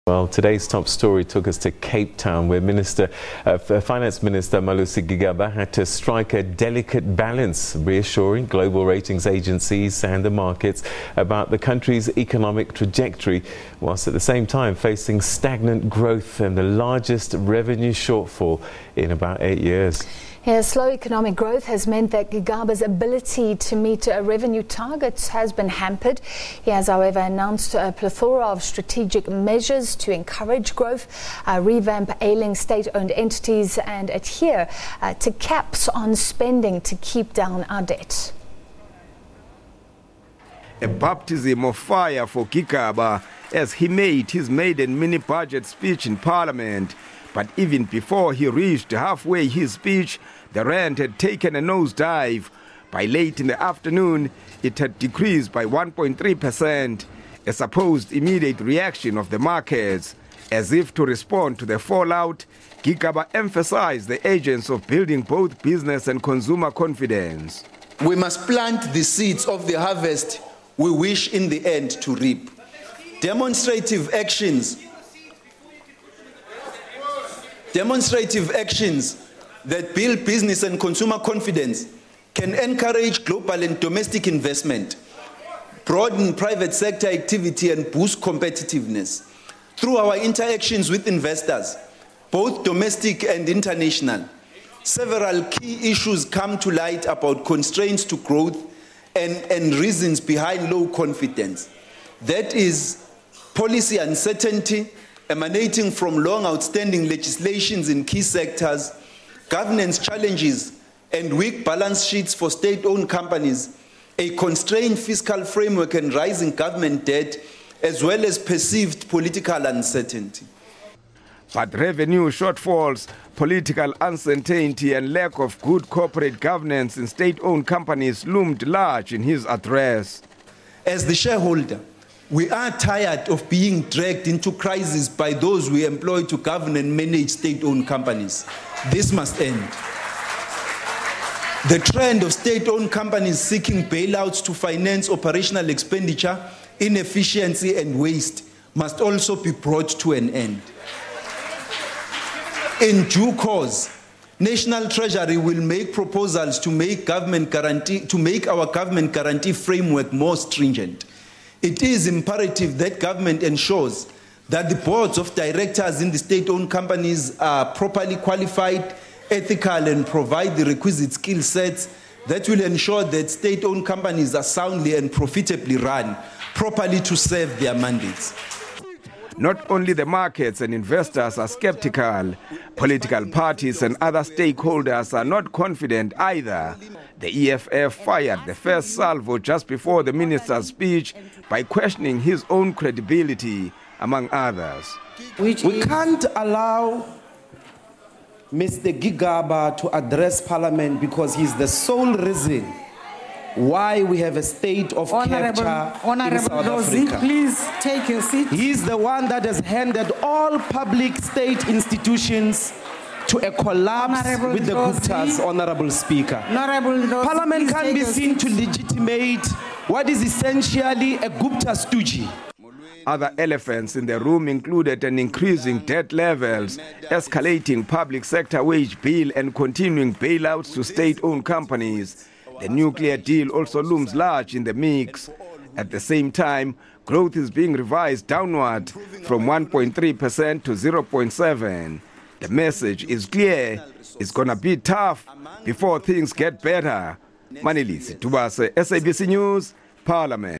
Well, today's top story took us to Cape Town, where Finance Minister Gigaba had to strike a delicate balance, reassuring global ratings agencies and the markets about the country's economic trajectory, whilst at the same time facing stagnant growth and the largest revenue shortfall in about 8 years. Slow economic growth has meant that Gigaba's ability to meet revenue targets has been hampered. He has, however, announced a plethora of strategic measures to encourage growth, revamp ailing state-owned entities and adhere to caps on spending to keep down our debt. A baptism of fire for Gigaba as he made his maiden mini-budget speech in Parliament. But even before he reached halfway his speech, the rand had taken a nosedive. By late in the afternoon, it had decreased by 1.3%, a supposed immediate reaction of the markets. As if to respond to the fallout, Gigaba emphasized the urgency of building both business and consumer confidence. We must plant the seeds of the harvest we wish in the end to reap. Demonstrative actions that build business and consumer confidence can encourage global and domestic investment, broaden private sector activity and boost competitiveness. Through our interactions with investors, both domestic and international, several key issues come to light about constraints to growth and reasons behind low confidence. That is policy uncertainty emanating from long outstanding legislations in key sectors, governance challenges and weak balance sheets for state-owned companies, a constrained fiscal framework and rising government debt, as well as perceived political uncertainty. But revenue shortfalls, political uncertainty and lack of good corporate governance in state-owned companies loomed large in his address. As the shareholder, we are tired of being dragged into crisis by those we employ to govern and manage state-owned companies. This must end. The trend of state-owned companies seeking bailouts to finance operational expenditure, inefficiency and waste must also be brought to an end. In due course, National Treasury will make proposals to make our government guarantee framework more stringent. It is imperative that government ensures that the boards of directors in the state-owned companies are properly qualified, ethical, and provide the requisite skill sets that will ensure that state-owned companies are soundly and profitably run, properly to serve their mandates. Not only the markets and investors are skeptical, political parties and other stakeholders are not confident either. The EFF fired the first salvo just before the minister's speech by questioning his own credibility, among others. We can't allow Mr. Gigaba to address Parliament because he's the sole reason why we have a state of capture in South Africa. Please take your seat. He's the one that has handed all public state institutions to a collapse with the Guptas, Honorable Speaker. Parliament can be seen to legitimate what is essentially a Gupta stooge. Other elephants in the room included an increasing debt levels, escalating public sector wage bill and continuing bailouts to state-owned companies. The nuclear deal also looms large in the mix. At the same time, growth is being revised downward from 1.3% to 0.7%. The message is clear. It's going to be tough before things get better. Manelisi Tubase, SABC News, Parliament.